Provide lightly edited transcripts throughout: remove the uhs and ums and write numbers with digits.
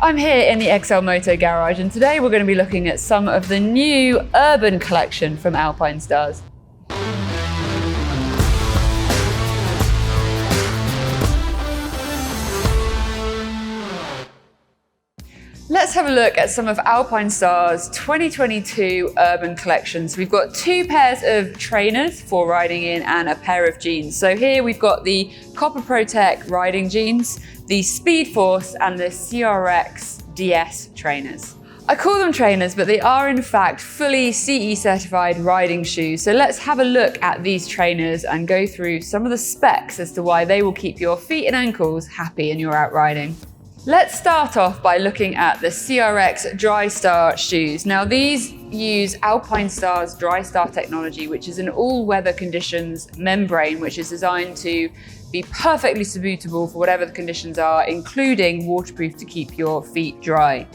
I'm here in the XLMoto garage, and today we're going to be looking at some of the new urban collection from Alpinestars. Let's have a look at some of Alpinestars' 2022 urban collections. We've got two pairs of trainers for riding in and a pair of jeans. So here we've got the Copper Protec riding jeans, the Speed Force and the CRX DS trainers. I call them trainers, but they are in fact fully CE certified riding shoes. So let's have a look at these trainers and go through some of the specs as to why they will keep your feet and ankles happy when you're out riding. Let's start off by looking at the CRX Dry-Star shoes. Now these use Alpinestars Dry-Star technology, which is an all-weather conditions membrane, which is designed to be perfectly suitable for whatever the conditions are, including waterproof to keep your feet dry.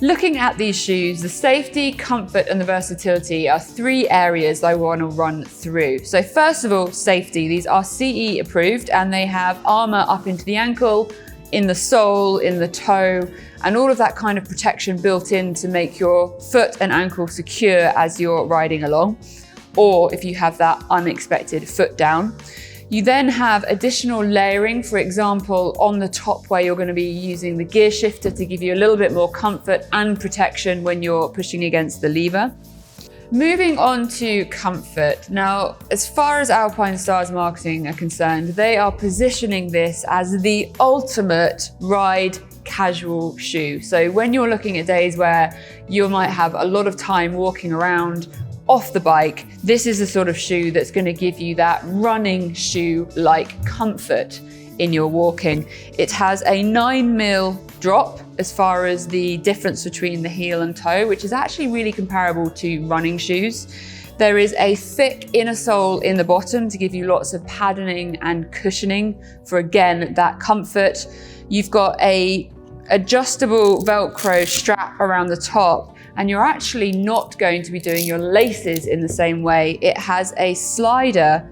Looking at these shoes, the safety, comfort, and the versatility are three areas I want to run through. So first of all, safety. These are CE approved and they have armor up into the ankle, in the sole, in the toe, and all of that kind of protection built in to make your foot and ankle secure as you're riding along, or if you have that unexpected foot down. You then have additional layering, for example, on the top where you're going to be using the gear shifter to give you a little bit more comfort and protection when you're pushing against the lever. Moving on to comfort. Now, as far as Alpinestars marketing are concerned, they are positioning this as the ultimate ride casual shoe. So when you're looking at days where you might have a lot of time walking around off the bike, this is the sort of shoe that's going to give you that running shoe-like comfort in your walking. It has a 9mm drop as far as the difference between the heel and toe, which is actually really comparable to running shoes. There is a thick inner sole in the bottom to give you lots of padding and cushioning for, again, that comfort. You've got a adjustable Velcro strap around the top, and you're actually not going to be doing your laces in the same way. It has a slider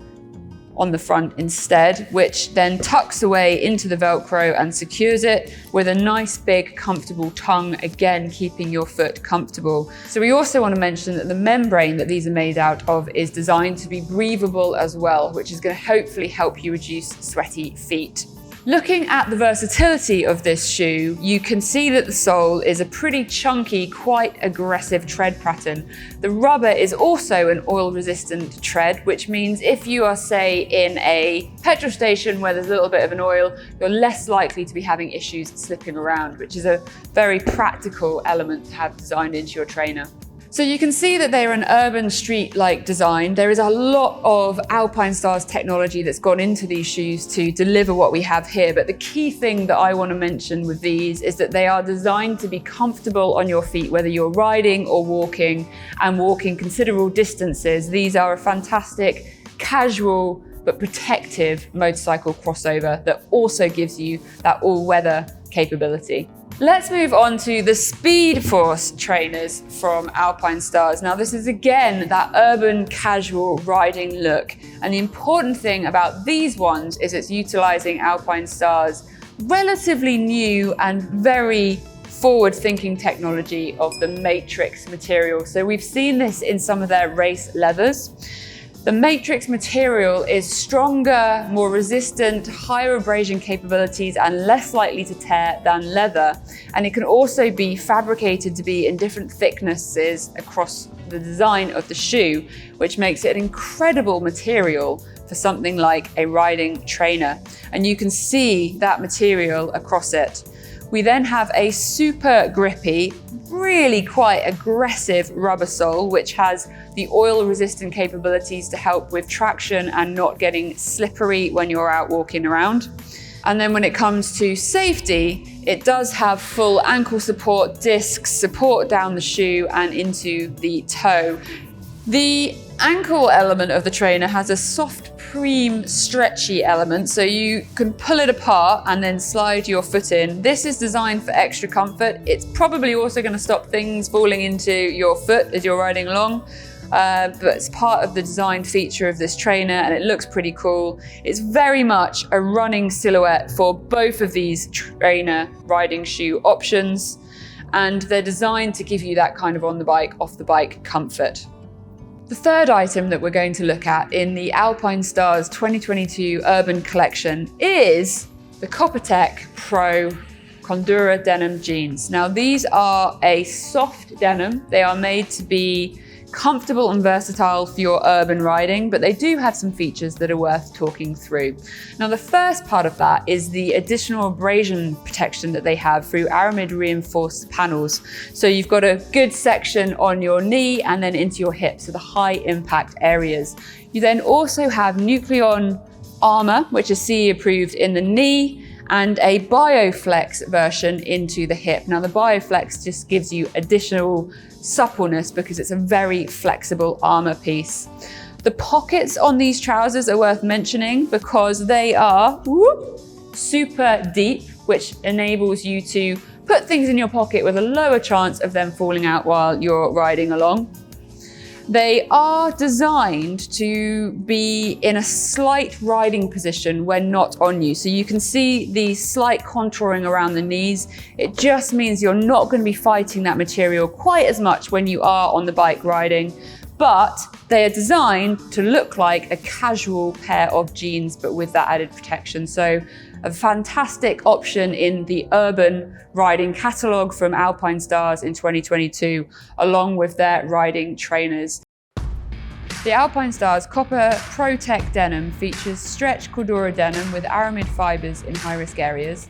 on the front instead, which then tucks away into the Velcro and secures it with a nice big comfortable tongue, again keeping your foot comfortable. So we also want to mention that the membrane that these are made out of is designed to be breathable as well, which is going to hopefully help you reduce sweaty feet. Looking at the versatility of this shoe, you can see that the sole is a pretty chunky, quite aggressive tread pattern. The rubber is also an oil-resistant tread, which means if you are, say, in a petrol station where there's a little bit of an oil, you're less likely to be having issues slipping around, which is a very practical element to have designed into your trainer. So you can see that they're an urban street-like design. There is a lot of Alpinestars technology that's gone into these shoes to deliver what we have here. But the key thing that I want to mention with these is that they are designed to be comfortable on your feet, whether you're riding or walking and walking considerable distances. These are a fantastic, casual, but protective motorcycle crossover that also gives you that all-weather capability. Let's move on to the Speed Force trainers from Alpinestars. Now this is again that urban casual riding look, and the important thing about these ones is it's utilizing Alpinestars' relatively new and very forward-thinking technology of the Matrix material. So we've seen this in some of their race leathers. The Matrix material is stronger, more resistant, higher abrasion capabilities, and less likely to tear than leather. And it can also be fabricated to be in different thicknesses across the design of the shoe, which makes it an incredible material for something like a riding trainer. And you can see that material across it. We then have a super grippy, really quite aggressive rubber sole, which has the oil-resistant capabilities to help with traction and not getting slippery when you're out walking around. And then when it comes to safety, it does have full ankle support, discs, support down the shoe and into the toe. The ankle element of the trainer has a soft preem stretchy element, so you can pull it apart and then slide your foot in. This is designed for extra comfort. It's probably also going to stop things falling into your foot as you're riding along. but it's part of the design feature of this trainer and it looks pretty cool. It's very much a running silhouette for both of these trainer riding shoe options, and they're designed to give you that kind of on the bike, off the bike comfort. The third item that we're going to look at in the Alpinestars 2022 Urban Collection is the Coppertech Pro Condura denim jeans. Now these are a soft denim. They are made to be comfortable and versatile for your urban riding, but they do have some features that are worth talking through. Now the first part of that is the additional abrasion protection that they have through aramid reinforced panels. So you've got a good section on your knee and then into your hips, so the high impact areas. You then also have Nucleon armor, which is CE approved in the knee, and a BioFlex version into the hip. Now the BioFlex just gives you additional suppleness because it's a very flexible armor piece. The pockets on these trousers are worth mentioning because they are super deep, which enables you to put things in your pocket with a lower chance of them falling out while you're riding along. They are designed to be in a slight riding position when not on you. So you can see the slight contouring around the knees. It just means you're not going to be fighting that material quite as much when you are on the bike riding, but they are designed to look like a casual pair of jeans, but with that added protection. So a fantastic option in the urban riding catalogue from Alpinestars in 2022, along with their riding trainers. The Alpinestars Copper Pro-Tech denim features stretch Cordura denim with aramid fibres in high-risk areas,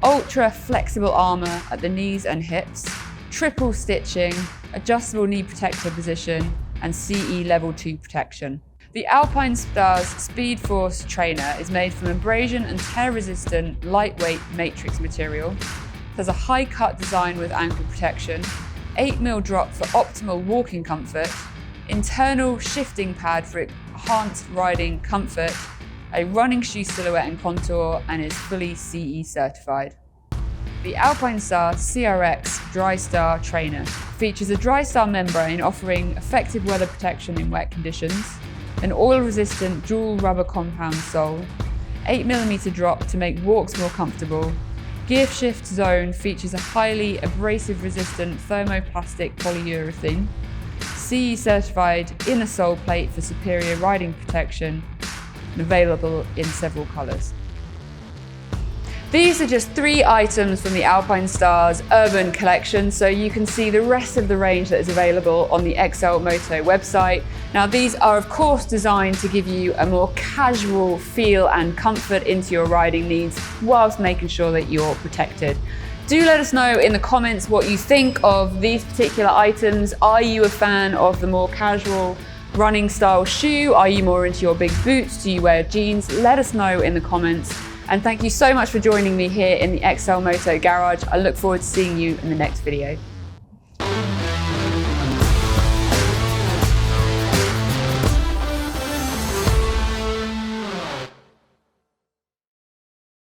ultra flexible armour at the knees and hips, triple stitching, adjustable knee protector position, and CE Level 2 protection. The Alpinestars Speed Force trainer is made from abrasion and tear-resistant, lightweight matrix material. It has a high-cut design with ankle protection, 8mm drop for optimal walking comfort, internal shifting pad for enhanced riding comfort, a running shoe silhouette and contour, and is fully CE certified. The Alpinestar CRX Drystar trainer features a Drystar membrane offering effective weather protection in wet conditions, an oil-resistant dual rubber compound sole, 8mm drop to make walks more comfortable. Gear shift zone features a highly abrasive resistant thermoplastic polyurethane, CE certified inner sole plate for superior riding protection, and available in several colours. These are just 3 items from the Alpinestars Urban Collection, so you can see the rest of the range that is available on the XLMoto website. Now these are of course designed to give you a more casual feel and comfort into your riding needs whilst making sure that you're protected. Do let us know in the comments what you think of these particular items. Are you a fan of the more casual running style shoe? Are you more into your big boots? Do you wear jeans? Let us know in the comments. And thank you so much for joining me here in the XLMoto garage. I look forward to seeing you in the next video.